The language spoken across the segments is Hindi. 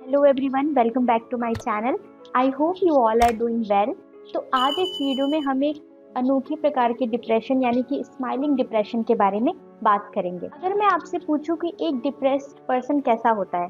Hello everyone, welcome back to my channel. I hope you all are doing well. तो आज इस वीडियो में हम एक अनोखे प्रकार के डिप्रेशन यानी कि स्माइलिंग डिप्रेशन के बारे में बात करेंगे। अगर मैं आपसे पूछूं कि एक डिप्रेस्ड पर्सन कैसा होता है,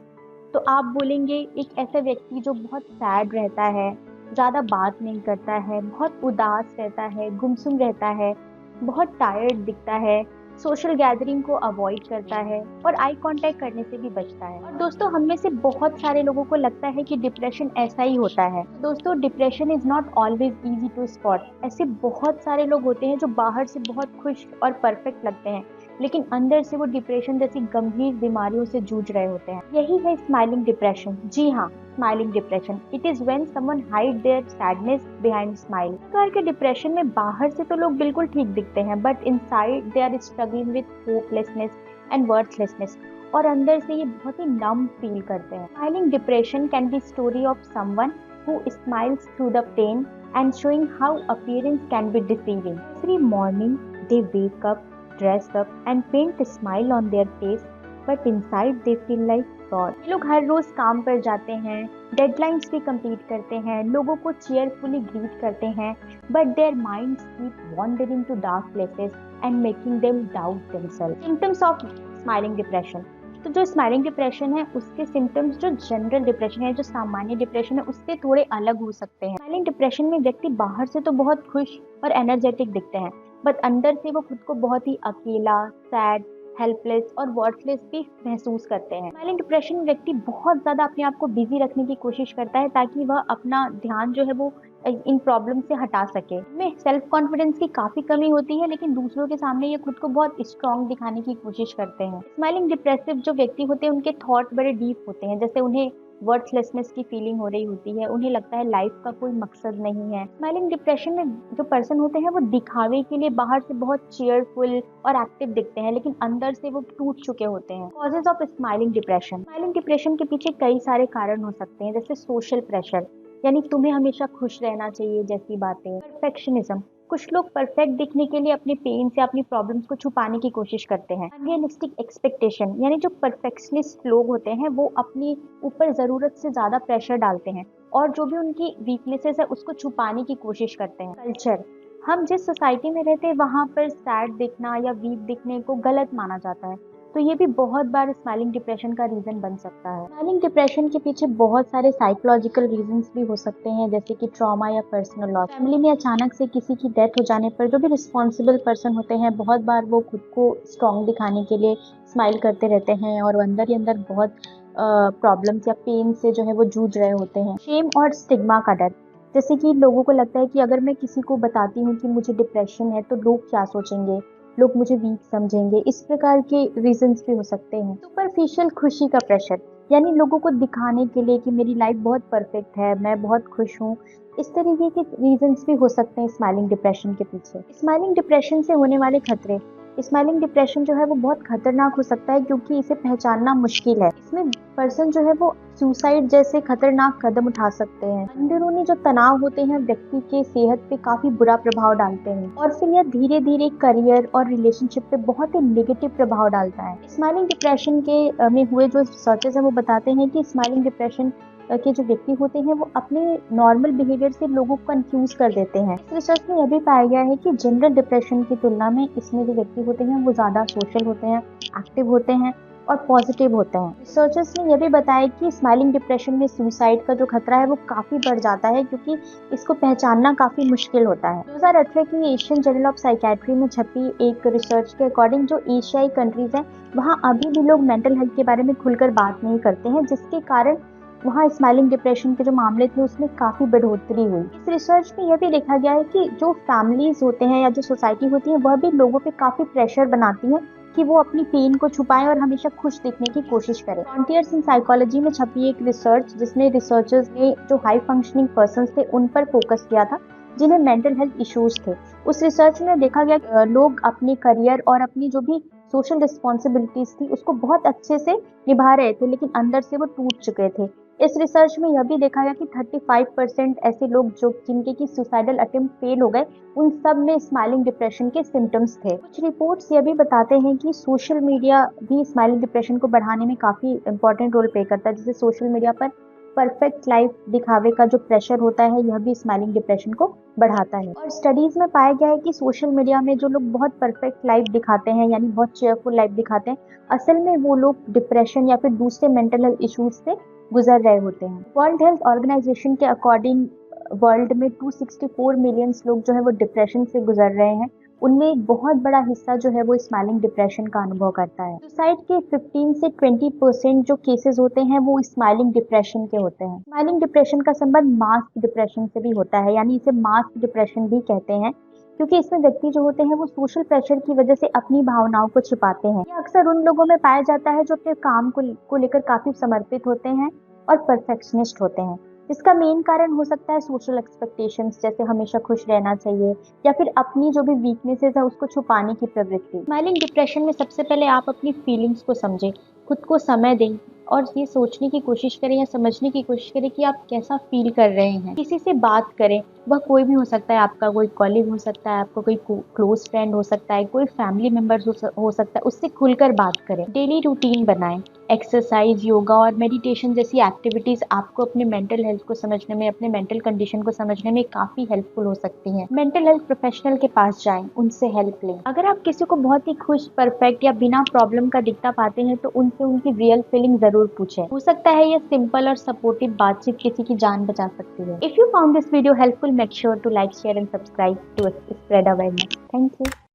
तो आप बोलेंगे एक ऐसा व्यक्ति जो बहुत सैड रहता है, ज़्यादा बात नहीं करता है, बहुत उदास रहता है, गुमसुम रहता है, बहुत टायर्ड दिखता है, सोशल गैदरिंग को अवॉइड करता है और आई कांटेक्ट करने से भी बचता है। और दोस्तों, हम में से बहुत सारे लोगों को लगता है कि डिप्रेशन ऐसा ही होता है। दोस्तों, depression is not always easy to spot. ऐसे बहुत सारे लोग होते हैं जो बाहर से बहुत खुश और परफेक्ट लगते हैं, लेकिन अंदर से वो डिप्रेशन जैसी गंभीर बीमारियों से जूझ रहे होते हैं। यही है स्माइलिंग डिप्रेशन। जी हाँ, smiling depression. It is when someone hide their sadness behind smile. प्रकार के डिप्रेशन में बाहर से तो लोग बिल्कुल ठीक दिखते हैं, but inside they are struggling with hopelessness and worthlessness. और अंदर से ये बहुत ही नम फील करते हैं। Smiling depression can be story of someone who smiles through the pain and showing how appearance can be deceiving. Every morning they wake up, dress up and paint a smile on their face, but inside they feel like fraud. ये लोग हर रोज काम पर जाते हैं, डेडलाइंस भी कंप्लीट करते हैं, लोगों को चेयरफुली ग्रीट करते हैं, but their minds keep wandering to dark places and making them doubt themselves. Symptoms of smiling depression. तो जो स्माइलिंग डिप्रेशन है उसके सिम्टम्स जो जनरल डिप्रेशन है, जो सामान्य डिप्रेशन है, उससे थोड़े अलग हो सकते हैं। स्माइलिंग डिप्रेशन में व्यक्ति बाहर से तो बहुत खुश और एनर्जेटिक दिखते हैं, बट अंदर से वो खुद को बहुत ही अकेला, सैड, हेल्पलेस और वर्थलेस भी महसूस करते हैं। स्माइलिंग डिप्रेशन में व्यक्ति बहुत ज्यादा अपने आप को बिजी रखने की कोशिश करता है ताकि वह अपना ध्यान जो है वो इन प्रॉब्लम से हटा सके। इनमें सेल्फ कॉन्फिडेंस की काफी कमी होती है, लेकिन दूसरों के सामने ये खुद को बहुत स्ट्रांग दिखाने की कोशिश करते हैं। स्माइलिंग डिप्रेसिव जो व्यक्ति होते हैं उनके थॉट बड़े डीप होते हैं, जैसे उन्हें वर्थलेसनेस की फीलिंग हो रही होती है, उन्हें लगता है लाइफ का कोई मकसद नहीं है। स्माइलिंग डिप्रेशन में जो पर्सन होते हैं वो दिखावे के लिए बाहर से बहुत चीयरफुल और एक्टिव दिखते हैं, लेकिन अंदर से वो टूट चुके होते हैं। Causes of smiling depression. Smiling depression के पीछे कई सारे कारण हो सकते हैं, जैसे सोशल प्रेशर, यानी तुम्हें हमेशा खुश रहना चाहिए जैसी बातें। परफेक्शनिज्म, कुछ लोग परफेक्ट दिखने के लिए अपने पेन से अपनी प्रॉब्लम्स को छुपाने की कोशिश करते हैं। अनरियलिस्टिक एक्सपेक्टेशन, यानी जो परफेक्शनिस्ट लोग होते हैं वो अपनी ऊपर जरूरत से ज्यादा प्रेशर डालते हैं और जो भी उनकी वीकनेसेस है उसको छुपाने की कोशिश करते हैं। कल्चर, हम जिस सोसाइटी में रहते हैं वहां पर सैड दिखना या वीक दिखने को गलत माना जाता है, तो ये भी बहुत बार स्माइलिंग डिप्रेशन का रीजन बन सकता है। स्माइलिंग डिप्रेशन के पीछे बहुत सारे साइकोलॉजिकल रीजंस भी हो सकते हैं, जैसे कि ट्रॉमा या पर्सनल लॉस। फैमिली में अचानक से किसी की डेथ हो जाने पर जो भी रिस्पॉन्सिबल पर्सन होते हैं, बहुत बार वो खुद को स्ट्रॉन्ग दिखाने के लिए स्माइल करते रहते हैं और अंदर ही अंदर बहुत प्रॉब्लम्स या पेन से जो है वो जूझ रहे होते हैं। शेम और स्टिग्मा का डर, जैसे कि लोगों को लगता है कि अगर मैं किसी को बताती हूँ कि मुझे डिप्रेशन है तो लोग क्या सोचेंगे, लोग मुझे वीक समझेंगे। इस प्रकार के रीजंस भी हो सकते हैं। सुपरफिशियल खुशी का प्रेशर, यानी लोगों को दिखाने के लिए कि मेरी लाइफ बहुत परफेक्ट है, मैं बहुत खुश हूँ। इस तरीके के रीजंस भी हो सकते हैं स्माइलिंग डिप्रेशन के पीछे। स्माइलिंग डिप्रेशन से होने वाले खतरे। स्माइलिंग डिप्रेशन जो है वो बहुत खतरनाक हो सकता है क्योंकि इसे पहचानना मुश्किल है। इसमें पर्सन जो है वो सुसाइड जैसे खतरनाक कदम उठा सकते हैं। अंदरूनी जो तनाव होते हैं व्यक्ति के सेहत पे काफी बुरा प्रभाव डालते हैं और फिर यह धीरे धीरे करियर और रिलेशनशिप पे बहुत ही नेगेटिव प्रभाव डालता है। स्माइलिंग डिप्रेशन के में हुए जो रिसर्चेस हैं वो बताते हैं कि स्माइलिंग डिप्रेशन के जो व्यक्ति होते हैं वो अपने नॉर्मल बिहेवियर से लोगों को कंफ्यूज कर देते हैं। इस रिसर्च में यह भी पाया गया है कि जनरल डिप्रेशन की तुलना में इसमें जो व्यक्ति होते हैं वो ज्यादा सोशल होते हैं, एक्टिव होते हैं और पॉजिटिव होते हैं। रिसर्चर्स ने यह भी बताया कि स्माइलिंग डिप्रेशन में सुसाइड का जो खतरा है वो काफी बढ़ जाता है क्योंकि इसको पहचानना काफी मुश्किल होता है। 2018 की एशियन जर्नल ऑफ साइकेट्री में छपी एक रिसर्च के अकॉर्डिंग जो एशियाई कंट्रीज हैं वहाँ अभी भी लोग मेंटल हेल्थ के बारे में खुलकर बात नहीं करते हैं, जिसके कारण वहाँ स्माइलिंग डिप्रेशन के जो मामले थे उसमें काफी बढ़ोतरी हुई। इस रिसर्च में यह भी देखा गया है कि जो फैमिलीज होते हैं या जो सोसाइटी होती है वह भी लोगों पे काफी प्रेशर बनाती है कि वो अपनी पेन को छुपाएं और हमेशा खुश दिखने की कोशिश करें। फ्रंटियर्स इन साइकोलॉजी में छपी एक रिसर्च जिसमें रिसर्चर्स ने जो हाई फंक्शनिंग पर्सन थे उन पर फोकस किया था जिन्हें मेंटल हेल्थ इश्यूज थे। उस रिसर्च में देखा गया लोग अपने करियर और अपनी जो भी सोशल रिस्पॉन्सिबिलिटीज थी उसको बहुत अच्छे से निभा रहे थे, लेकिन अंदर से वो टूट चुके थे। इस रिसर्च में यह भी देखा गया कि 35% ऐसे लोग जो जिनके की सुसाइडल अटेम्प्ट फेल हो गए उन सब में स्माइलिंग डिप्रेशन के सिम्टम्स थे। कुछ रिपोर्ट्स ये भी बताते हैं कि सोशल मीडिया भी स्माइलिंग डिप्रेशन को बढ़ाने में काफी इंपॉर्टेंट रोल प्ले करता है। जैसे सोशल मीडिया पर परफेक्ट लाइफ दिखावे का जो प्रेशर होता है यह भी स्माइलिंग डिप्रेशन को बढ़ाता है। और स्टडीज में पाया गया है कि सोशल मीडिया में जो लोग बहुत परफेक्ट लाइफ दिखाते हैं यानी बहुत चेयरफुल लाइफ दिखाते हैं, असल में वो लोग डिप्रेशन या फिर दूसरे मेंटल हेल्थ इश्यूज से गुजर रहे होते हैं। वर्ल्ड हेल्थ ऑर्गेनाइजेशन के अकॉर्डिंग वर्ल्ड में 264 मिलियन लोग जो है वो डिप्रेशन से गुजर रहे हैं। उनमें एक बहुत बड़ा हिस्सा जो है वो स्माइलिंग डिप्रेशन का अनुभव करता है। सुसाइड के 15 से 20% जो केसेस होते हैं वो स्माइलिंग डिप्रेशन के होते हैं। स्माइलिंग डिप्रेशन का संबंध मास्क डिप्रेशन से भी होता है, यानी इसे मास्क डिप्रेशन भी कहते हैं, क्योंकि इसमें व्यक्ति जो होते हैं वो सोशल प्रेशर की वजह से अपनी भावनाओं को छिपाते हैं। ये अक्सर उन लोगों में पाया जाता है जो अपने काम को लेकर काफी समर्पित होते हैं और परफेक्शनिस्ट होते हैं। इसका मेन कारण हो सकता है सोशल एक्सपेक्टेशंस, जैसे हमेशा खुश रहना चाहिए या फिर अपनी जो भी वीकनेसेस है उसको छुपाने की प्रवृत्ति। स्माइलिंग डिप्रेशन में सबसे पहले आप अपनी फीलिंग्स को समझें, खुद को समय दें और ये सोचने की कोशिश करें या समझने की कोशिश करें कि आप कैसा फील कर रहे हैं। किसी से बात करें, वह कोई भी हो सकता है, आपका कोई कॉलीग हो सकता है, आपका कोई क्लोज फ्रेंड हो सकता है, कोई फैमिली मेम्बर हो सकता है, उससे खुलकर बात करें। डेली रूटीन बनाएं, एक्सरसाइज, योगा और मेडिटेशन जैसी एक्टिविटीज आपको अपने मेंटल हेल्थ को समझने में, अपने मेंटल कंडीशन को समझने में काफी हेल्पफुल हो सकती हैं। मेंटल हेल्थ प्रोफेशनल के पास जाएं, उनसे हेल्प लें। अगर आप किसी को बहुत ही खुश, परफेक्ट या बिना प्रॉब्लम का दिखता पाते हैं तो उनसे उनकी रियल फीलिंग जरूर पूछें। हो सकता है ये सिंपल और सपोर्टिव बातचीत किसी की जान बचा सकती है। If you found this video helpful, make sure to like, share and subscribe to spread awareness. Thank you.